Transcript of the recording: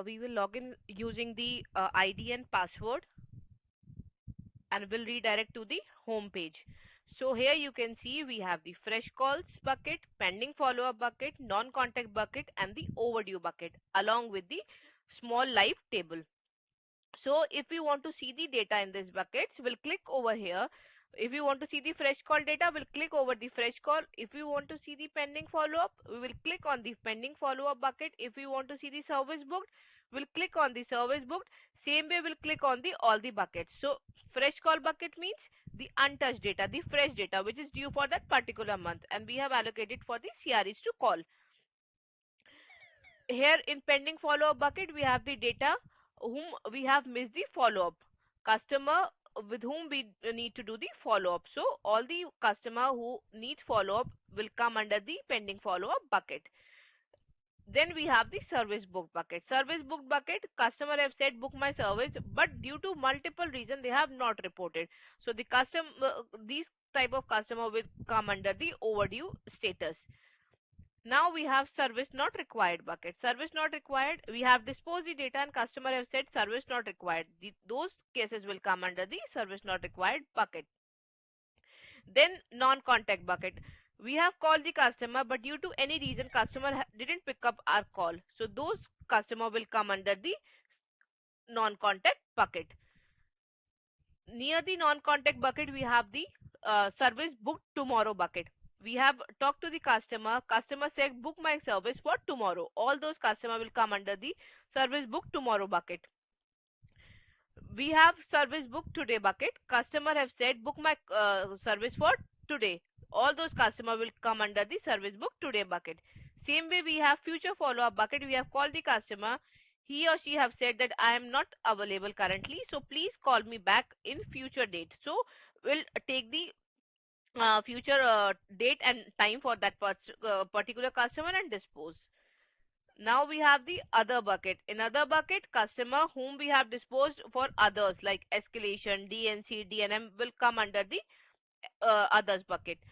We will log in using the ID and password and will redirect to the home page. So here you can see we have the fresh calls bucket, pending follow-up bucket, non-contact bucket and the overdue bucket along with the small live table. So if we want to see the data in these buckets, we'll click over here. If you want to see the fresh call data, we'll click over the fresh call. If you want to see the pending follow-up, we will click on the pending follow-up bucket. If we want to see the service booked, we'll click on the service booked. Same way we'll click on the all the buckets. So fresh call bucket means the untouched data, the fresh data which is due for that particular month, and we have allocated for the CREs to call. Here in pending follow-up bucket, we have the data whom we have missed the follow-up. Customer with whom we need to do the follow-up. So all the customer who needs follow-up will come under the pending follow-up bucket. Then we have the service book bucket. Service book bucket, customer have said book my service, but due to multiple reasons they have not reported. So the these type of customer will come under the overdue status. Now we have service not required bucket. Service not required, we have disposed the data and customer have said service not required. Those cases will come under the service not required bucket. Then non-contact bucket. We have called the customer, but due to any reason customer didn't pick up our call. So those customer will come under the non-contact bucket. Near the non-contact bucket, we have the service booked tomorrow bucket. We have talked to the customer. Customer said book my service for tomorrow. All those customer will come under the service book tomorrow bucket. We have service book today bucket. Customer have said book my service for today. All those customer will come under the service book today bucket. Same way we have future follow up bucket. We have called the customer. He or she have said that I am not available currently, so please call me back in future date. So we'll take the future date and time for that particular customer and dispose. Now we have the other bucket. In other bucket, customer whom we have disposed for others like escalation, DNC, DNM will come under the others bucket.